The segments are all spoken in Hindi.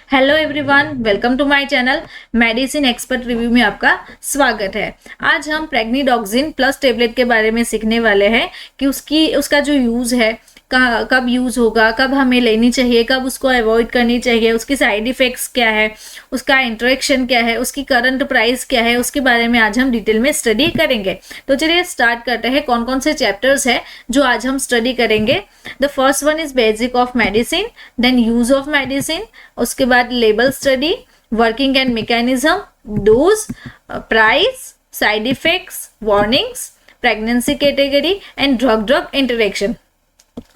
Hello everyone, welcome to my channel. Medicine expert review में आपका स्वागत है। आज हम प्रेग्निडॉक्सिन प्लस टेबलेट के बारे में सीखने वाले हैं कि उसका जो यूज़ है कब यूज़ होगा, कब हमें लेनी चाहिए, कब उसको अवॉइड करनी चाहिए, उसके साइड इफ़ेक्ट्स क्या है, उसका इंटरेक्शन क्या है, उसकी करंट प्राइस क्या है, उसके बारे में आज हम डिटेल में स्टडी करेंगे। तो चलिए स्टार्ट करते हैं। कौन कौन से चैप्टर्स है जो आज हम स्टडी करेंगे। The first one is basic of medicine, then use of medicine, उसके बाद label study, working and mechanism, dose, price, side effects, warnings, pregnancy category and drug drug interaction.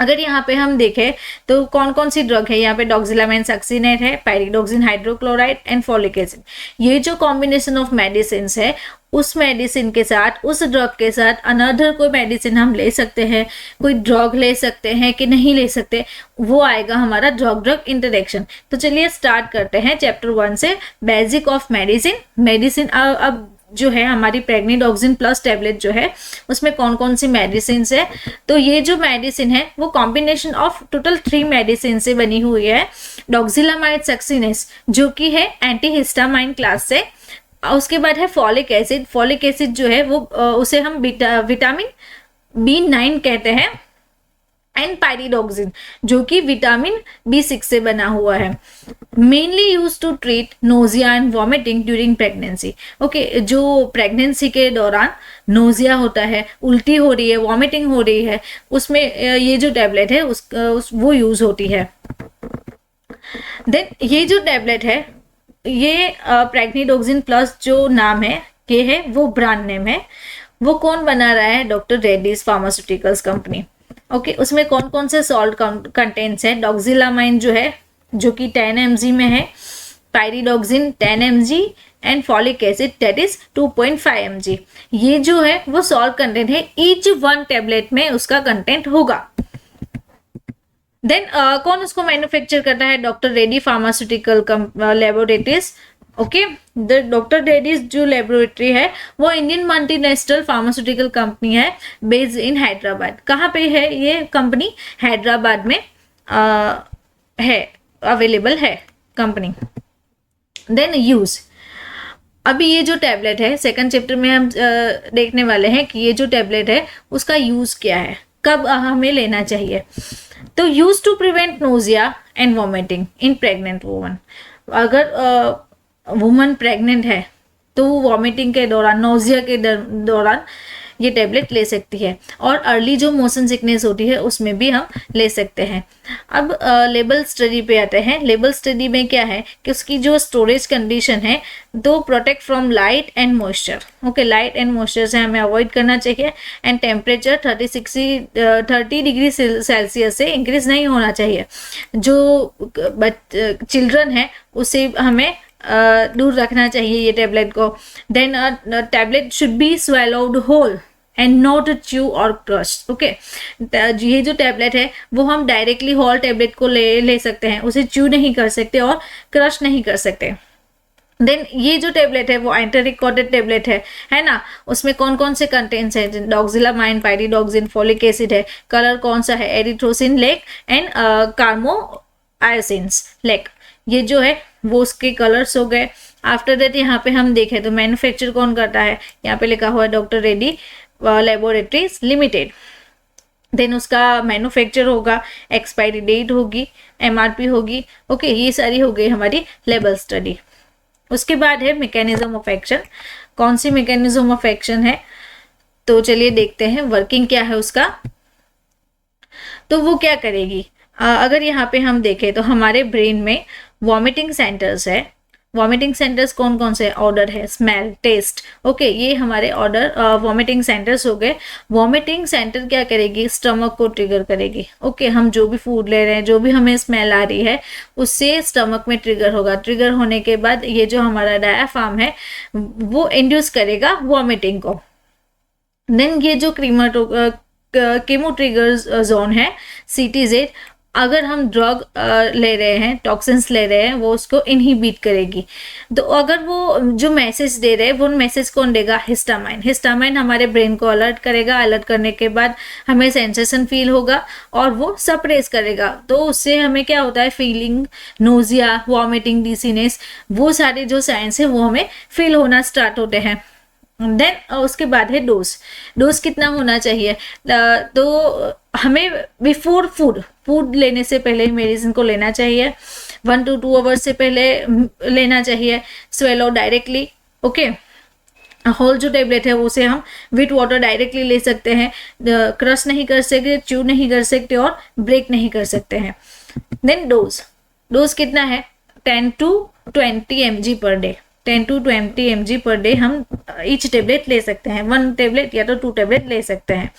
अगर यहाँ पे हम देखें तो कौन कौन सी ड्रग है, यहाँ पे डॉक्सिलामाइन सक्सिनेट है, pyridoxine hydrochloride and folic acid. ये जो कॉम्बिनेशन ऑफ मेडिसिन है, उस मेडिसिन के साथ, उस ड्रग के साथ अनदर कोई मेडिसिन हम ले सकते हैं, कोई ड्रग ले सकते हैं कि नहीं ले सकते, वो आएगा हमारा ड्रग ड्रग इंटरेक्शन। तो चलिए स्टार्ट करते हैं चैप्टर 1 से, बेसिक ऑफ मेडिसिन। मेडिसिन अब जो है हमारी प्रेग्निडॉक्सिन प्लस टेबलेट जो है उसमें कौन कौन सी मेडिसिन है। तो ये जो मेडिसिन है वो कॉम्बिनेशन ऑफ टोटल 3 मेडिसिन से बनी हुई है। डॉक्सिलामाइड सक्सिनेस जो कि है एंटीहिस्टामाइन क्लास से, उसके बाद है फॉलिक एसिड। फॉलिक एसिड जो है वो उसे हम विटामिन B9 कहते हैं, एंड पायरिडोक्सिन जो कि विटामिन B6 से बना हुआ है। Mainly use to treat nausea and vomiting during pregnancy. Okay, जो प्रेगनेंसी के दौरान नोजिया होता है, उल्टी हो रही है, वॉमिटिंग हो रही है, उसमें ये जो टैबलेट है वो यूज होती है। देन ये जो टैबलेट है, ये प्रेग्निडोक्सिन प्लस जो नाम है ये है वो ब्रांड नेम है। वो कौन बना रहा है? Doctor Reddy's pharmaceuticals company. Okay, उसमें कौन कौन से सॉल्ट कंटेंट्स है? डॉक्सिलामाइन जो है जो कि 10 mg में है, pyridoxine 10 mg and folic acid that is 2.5 mg। ये जो है वो सॉल्ट कंटेंट है, ईच वन टेबलेट में उसका कंटेंट होगा। देन कौन उसको मैन्युफैक्चर करता है? Doctor Reddy pharmaceutical laboratories. Okay, the doctor Reddy's जो लेबोरेटरी है वो इंडियन मल्टीनेशनल फार्मास्यूटिकल कंपनी है, बेस्ड इन हैदराबाद। कहाँ पे है ये कंपनी? हैदराबाद में है, अवेलेबल है कंपनी। देन यूज, अभी ये जो टैबलेट है सेकंड चैप्टर में हम देखने वाले हैं कि ये जो टैबलेट है उसका यूज क्या है, कब हमें लेना चाहिए। तो use to prevent nausea and vomiting in pregnant woman. अगर वुमन प्रेग्नेंट है तो वो वॉमिटिंग के दौरान, नोजिया के दौरान ये टैबलेट ले सकती है। और अर्ली जो मोशन सिकनेस होती है उसमें भी हम ले सकते हैं। अब लेबल स्टडी पे आते हैं। लेबल स्टडी में क्या है कि उसकी जो स्टोरेज कंडीशन है तो protect from light and moisture. Okay, light and moisture से हमें अवॉइड करना चाहिए। एंड टेम्परेचर 30 डिग्री सेल्सियस से इंक्रीज नहीं होना चाहिए। जो चिल्ड्रन है उसे हमें दूर रखना चाहिए ये टैबलेट को। Then tablet should be swallowed whole and not chew और क्रश। ओके, ये जो टैबलेट है वो हम डायरेक्टली होल टैबलेट को ले सकते हैं, उसे च्यू नहीं कर सकते और क्रश नहीं कर सकते। देन ये जो टैबलेट है वो एंटर रिकॉर्डेड टैबलेट है ना। उसमें कौन कौन से कंटेंट्स है? डॉक्सिलामाइन, पायरिडोक्सिन, फॉलिक एसिड है। कलर कौन सा है? Erythrosine lake and carmoisines lake. ये जो है वो उसके कलर्स हो गए। आफ्टर दैट यहाँ पे हम देखें तो मैन्युफैक्चर कौन करता है? यहाँ पे लिखा हुआ है doctor Reddy laboratories limited. Then उसका मैन्युफैक्चर होगा, एक्सपायरी डेट होगी, MRP होगी। ओके, ये सारी हो गई हमारी लेबल स्टडी। उसके बाद है मैकेनिज्म ऑफ एक्शन। कौन सी मैकेनिज्म ऑफ एक्शन है? तो चलिए देखते हैं वर्किंग क्या है उसका। तो वो क्या करेगी? अगर यहाँ पे हम देखें तो हमारे ब्रेन में वॉमिटिंग सेंटर्स है। वॉमिटिंग सेंटर्स कौन कौन से? ऑर्डर है, स्मेल, टेस्ट। ओके, ये हमारे ऑर्डर वॉमिटिंग सेंटर्स हो गए। वॉमिटिंग सेंटर क्या करेगी? स्टमक को ट्रिगर करेगी। ओके, हम जो भी फूड ले रहे हैं, जो भी हमें स्मेल आ रही है उससे स्टमक में ट्रिगर होगा। ट्रिगर होने के बाद ये जो हमारा डायाफ्राम है वो इंड्यूस करेगा वॉमिटिंग को। देन ये जो केमो ट्रिगर जोन है CTZ, अगर हम ड्रग ले रहे हैं, टॉक्सिन्स ले रहे हैं, वो उसको इनहिबिट करेगी। तो अगर वो जो मैसेज दे रहे हैं, वो मैसेज कौन देगा? हिस्टामाइन। हिस्टामाइन हमारे ब्रेन को अलर्ट करेगा, अलर्ट करने के बाद हमें सेंसेशन फील होगा और वो सप्रेस करेगा। तो उससे हमें क्या होता है? फीलिंग, नोजिया, वॉमिटिंग, डिसीनेस, वो सारे जो साइंस है वो हमें फील होना स्टार्ट होते हैं। देन उसके बाद है डोज। डोज कितना होना चाहिए? तो हमें बिफोर फूड लेने से पहले मेडिसिन को लेना चाहिए, 1 to 2 आवर्स से पहले लेना चाहिए। Swallow directly, okay. होल जो टेबलेट है उसे हम विथ वाटर डायरेक्टली ले सकते हैं, क्रश नहीं कर सकते, च्यू नहीं कर सकते और ब्रेक नहीं कर सकते हैं। देन डोज कितना है? 10 to 20 mg per day. 10 to 20 mg per day हम ईच टेबलेट ले सकते हैं, 1 टेबलेट या तो 2 टेबलेट ले सकते हैं।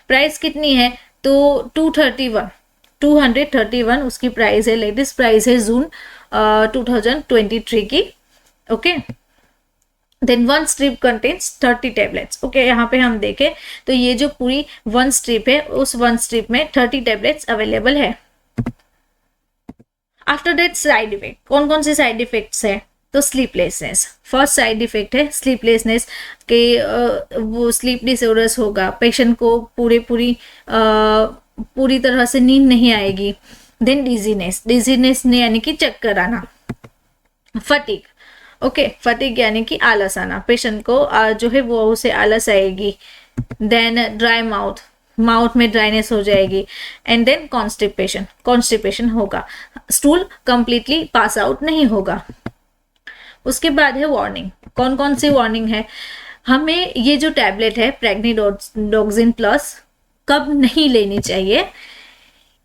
प्राइस कितनी है? तो 231 उसकी प्राइस है। लेटेस्ट प्राइस है जून 2023 की, okay. Then 1 strip contains 30 tablets, okay. यहाँ पे हम देखें तो ये जो पूरी 1 स्ट्रिप है, उस 1 स्ट्रिप में 30 टेबलेट्स अवेलेबल है। आफ्टर दैट साइड इफेक्ट, कौन कौन से साइड इफेक्ट्स है? तो स्लीपलेसनेस फर्स्ट साइड इफेक्ट है, स्लीपलेसनेस के वो स्लीप डिसऑर्डर्स होगा, पेशेंट को पूरी तरह से नींद नहीं आएगी। देन डिजीनेस ने यानी कि चक्कर आना। फटीग, ओके, फटीग यानी कि आलस आना, पेशेंट को जो है वो उसे आलस आएगी। देन ड्राई माउथ में ड्राइनेस हो जाएगी। एंड देन कॉन्स्टिपेशन होगा, स्टूल कंप्लीटली पास आउट नहीं होगा। उसके बाद है वार्निंग। कौन कौन सी वार्निंग है? हमें ये जो टैबलेट है प्रेग्निडोक्सिन प्लस कब नहीं लेनी चाहिए?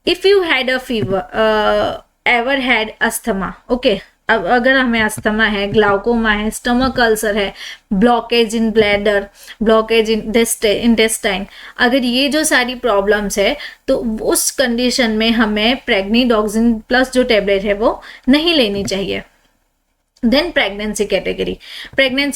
If you had a fever, ever had asthma, okay. अब अगर हमें अस्थमा है, ग्लाउकोमा है, स्टमक अल्सर है, ब्लॉकेज इन ब्लैडर, ब्लॉकेज इन इंटेस्टाइन, अगर ये जो सारी प्रॉब्लम्स है तो उस कंडीशन में हमें प्रेग्निडोक्सिन प्लस जो टैबलेट है वो नहीं लेनी चाहिए। देन प्रेगनेंसी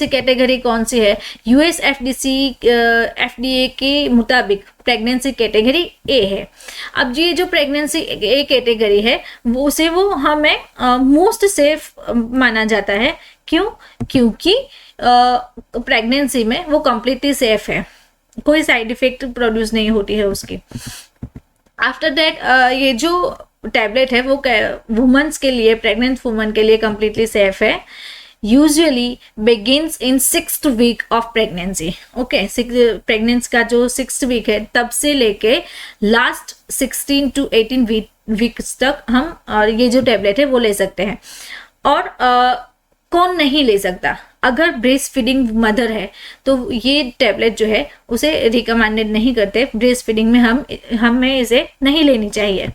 कैटेगरी कौन सी है? यूएस FDA के मुताबिक प्रेगनेंसी कैटेगरी ए है। अब ये जो प्रेगनेंसी ए कैटेगरी है उसे वो हमें मोस्ट सेफ माना जाता है। क्यों? क्योंकि प्रेगनेंसी में वो कंप्लीटली सेफ है, कोई साइड इफेक्ट प्रोड्यूस नहीं होती है उसकी। आफ्टर दैट ये जो टैबलेट है वो वुमेन्स के लिए, प्रेग्नेंट वुमेन के लिए कंप्लीटली सेफ है। Usually begins in 6th week of pregnancy, okay. Pregnancy का जो 6th वीक है तब से लेके लास्ट 16 to 18 वीक्स तक हम और ये जो टैबलेट है वो ले सकते हैं। और कौन नहीं ले सकता? अगर ब्रेस्ट फीडिंग मदर है तो ये टैबलेट जो है उसे रिकमेंडेड नहीं करते, ब्रेस्ट फीडिंग में हमें इसे नहीं लेनी चाहिए।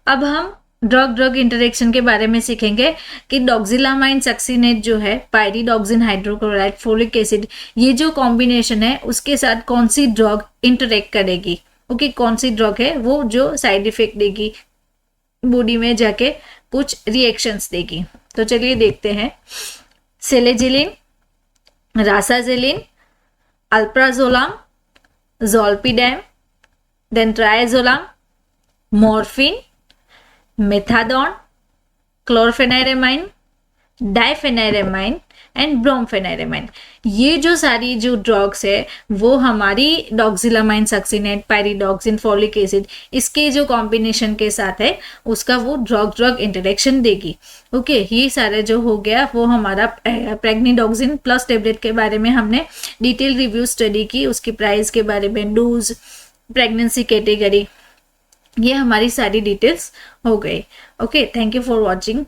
अब हम ड्रग इंटरेक्शन के बारे में सीखेंगे कि डॉक्सिलामाइन सक्सिनेट जो है, पायरिडॉक्सिन हाइड्रोक्लोराइड, फोलिक एसिड, ये जो कॉम्बिनेशन है उसके साथ कौन सी ड्रग इंटरेक्ट करेगी, ओके। कौन सी ड्रग है वो जो साइड इफेक्ट देगी, बॉडी में जाके कुछ रिएक्शंस देगी। तो चलिए देखते हैं। Selegiline, rasagiline, alprazolam, zolpidem, then triazolam, morphine, methadone, chlorpheniramine, dipheniramine and brompheniramine. ये जो सारी जो ड्रग्स है वो हमारी doxylamine succinate, pyridoxine, folic acid, इसके जो कॉम्बिनेशन के साथ है उसका वो ड्रग इंटरेक्शन देगी, ओके। ये सारे जो हो गया वो हमारा प्रेग्निडोक्सिन प्लस टेबलेट के बारे में हमने डिटेल रिव्यू स्टडी की, उसकी प्राइस के बारे में, डोज, प्रेगनेंसी कैटेगरी, ये हमारी सारी डिटेल्स हो गई, okay. Thank you for watching.